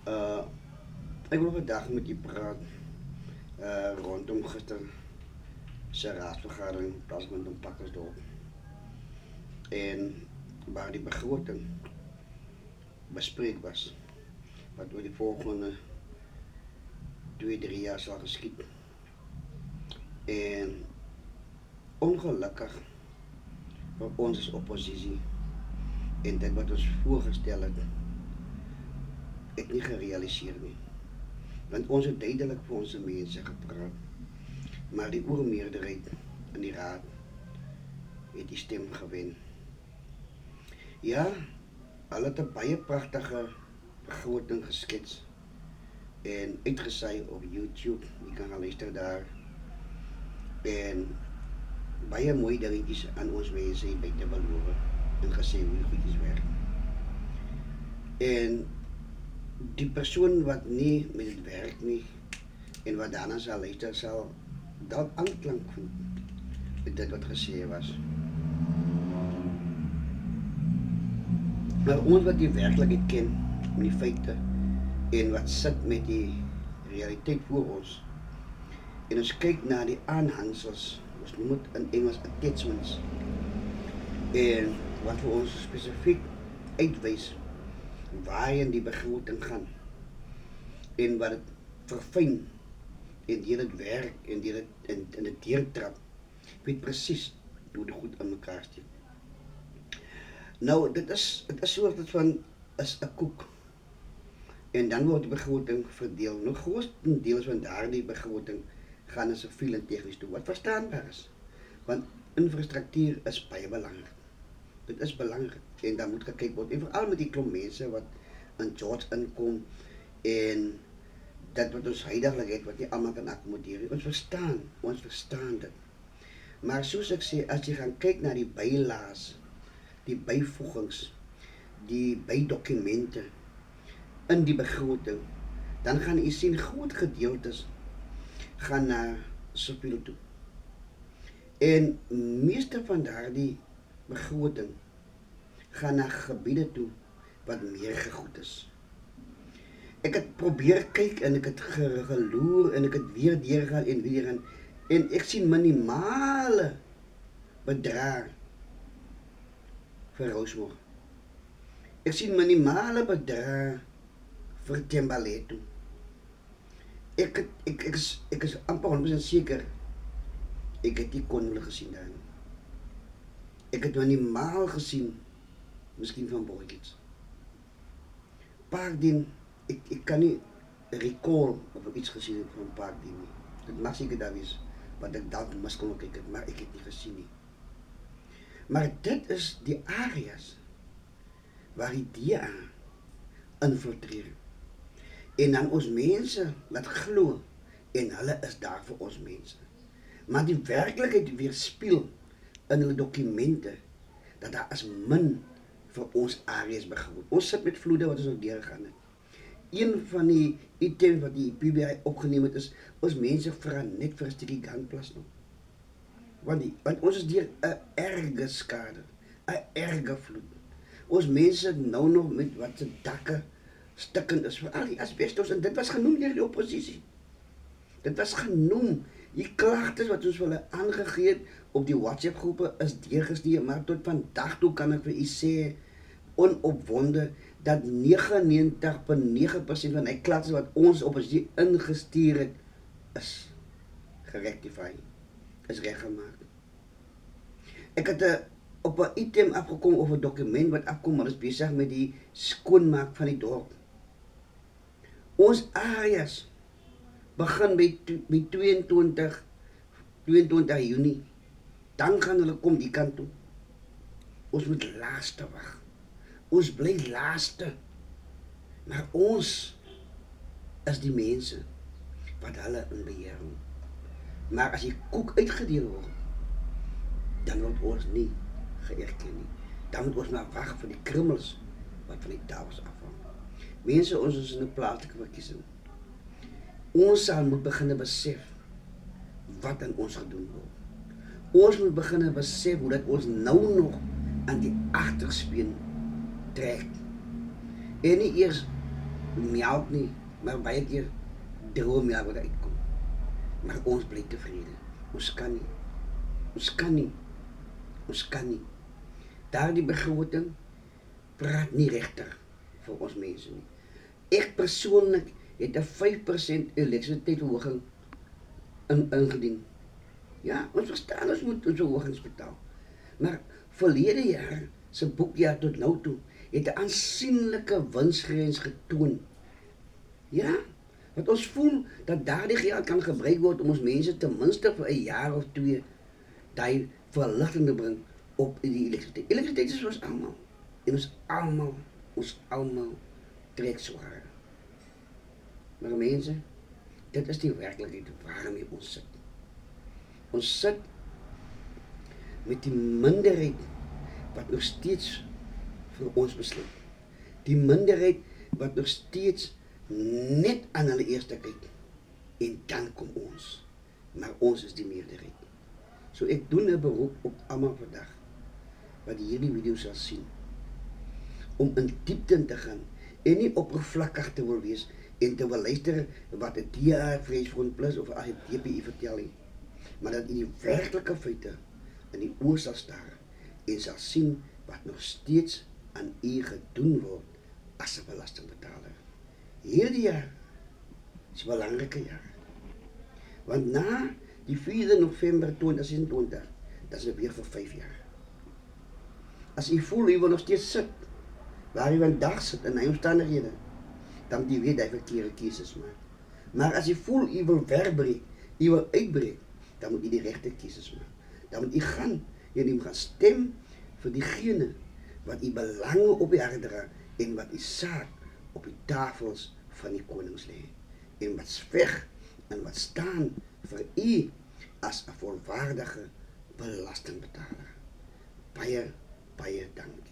Uh, ik wil vandaag met je praten rondom gisteren zijn raadsvergadering plaatsvond in Pakkersdorp. En waar die begroting bespreekt was. Wat door de volgende 2, 3 jaar zal geschieden. En ongelukkig voor ons als oppositie en dat wat ons voorgesteld het niet gerealiseerd nie. Want ons het duidelijk voor onze mensen gepraat. Maar die oermeerderheid in die raad het die stem gewen. Ja, hulle het 'n baie pragtige begroting geskets en uitgesaai op YouTube. Jy kan gaan luister daar. En baie mooi dingetjies aan ons mense hier buite beloof en gesê hoe die goedjies werk. En die persoon wat nie met dit werk nie en wat daarna sal luister sal dalk aanklank vind met dit wat gesê was. Maar ons wat die werklikheid ken, met die feite en wat sit met die realiteit voor ons en ons kyk na die aanhangsels, ons noem dit in Engels attachments, en wat vir ons spesifiek uitwys waarheen die begroting gaan en wat dit verfyn en deur dit werk en deur dit in dit deurtrap, weet presies hoe dit goed in mekaar steek. Nou, dit is soort van is 'n koek en dan word die begroting verdeel. Nou grootendeels van daardie begroting gaan na siviel en tegnies toe, wat verstaanbaar is. Want infrastruktuur is baie belangrik. Dit is belangrik en dan moet gekyk word. En veral met die klomp mense wat in George inkom en dat wat ons huidiglik het wat nie almal kan akkommodeer nie. Ons verstaan dit. Maar soos ek sê, as jy gaan kyk na die bylaas, die byvoegings, die bydokumente in die begroting, dan gaan u sien groot gedeeltes gaan na siviel toe. En meeste van daardie begroting gaan na gebiede toe wat meer gegoed is. Ek het probeer kyk en ek het geloer en ek het weer deurgaan en weer en ek sien minimale bedrag vir Rosemore. Ek sien minimale bedrag vir Thembalethu. Ek is amper 100% seker ek het die Konwille gesien daar. Ek het minimaal gesien, miskien van Boortjies. Parkdien, ek kan nie recall of ek iets gesien het van Parkdien nie. Dit mag seker daar wees wat ek dalk mis kon kyk het, maar ek het nie gesien nie. Maar dit is die areas waar die DA infiltreer. En dan ons mense laat glo en hulle is daar vir ons mense. Maar die werklikheid weerspieël in hulle dokumente dat daar is min vir ons areas begroot. Ons sit met vloede wat ons nog deurgegaan het. Een van die items wat die PBI opgeneem het is, ons mense vra net vir 'n stukkie gangplas nog. Want ons is deur 'n erge skade, 'n erge vloed. Ons mense nou nog met wat se dakke stukkend is vir al die asbestos en dit was genoem deur die oppositie. Dit was genoem. Die klagtes wat ons vir hulle aangegee het op die WhatsApp groepe is deurgestuur, maar tot vandag toe kan ek vir u sê onopwonde dat 99,9% van die klagtes wat ons oppositie ingestuur het is gerectify, is reggemaak. Ek het op 'n item afgekom of 'n dokument wat afkom, maar is besig met die skoonmaak van die dorp. Ons areas begin by 22 Junie. Dan gaan hulle kom die kant toe. Ons moet laaste wag. Ons bly laaste. Maar ons is die mense wat hulle in beheer hou. Maar as die koek uitgedeel word, dan word ons nie geërken nie. Dan moet ons maar wag vir die krummels wat van die tafels afval. Mense, ons is in 'n plaaslike verkiesing. Ons sal moet begin besef wat aan ons gedoen word. Ons moet begin besef hoe dat ons nou nog aan die agterspeen trek. En nie eers melk nie, maar baie keer droom melk wat uitkom. Maar ons bly tevrede. Ons kan nie. Ons kan nie. Ons kan nie. Daardie begroting praat nie regtig vir ons mense nie. Ek persoonlik het 'n 5% elektrisiteitsverhoging ingedien. Ja, ons verstaan ons moet ons verhogings betaal. Maar verlede jaar se boekjaar tot nou toe het 'n aansienlike winsgrens getoon. Ja, want ons voel dat daardie geld kan gebruik word om ons mense ten minste vir 'n jaar of 2 daai verligting te bring op die elektrisiteit. Elektrisiteit is ons almal. En ons almal trek swaar. Maar mense, dit is die werklikheid waarmee ons sit. Ons sit met die minderheid wat nog steeds vir ons besluit. Die minderheid wat nog steeds net aan hulle eerste kyk. En dan kom ons. Maar ons is die meerderheid. So ek doen 'n beroep op almal vandag wat hierdie video sal sien, om in diepte te gaan en nie oppervlakkig te wil wees en te wil luister wat 'n DA Vryheidsfront Plus of 'n DPI vertel nie, maar dat in die werklike feite in die oë sal staar en sal sien wat nog steeds aan u gedoen word as 'n belastingbetaler. Hierdie jaar is 'n belangrike jaar. Want na die 4 November 2026, dat is weer vir 5 jaar. As u voel u wil nog steeds sit, waar u vandag sit in die omstandighede, dan moet u weet dat u verkeerde keuses maak. Maar as u voel u wil wegbreek, u wil uitbreek, dan moet u die regte keuses maak. Dan moet u gaan, en u gaan stem vir diegene wat u belange op die hart dra en wat u saak op die tafels van die konings lê. En wat veg en wat staan vir u as 'n volwaardige belastingbetaler. Baie dankie.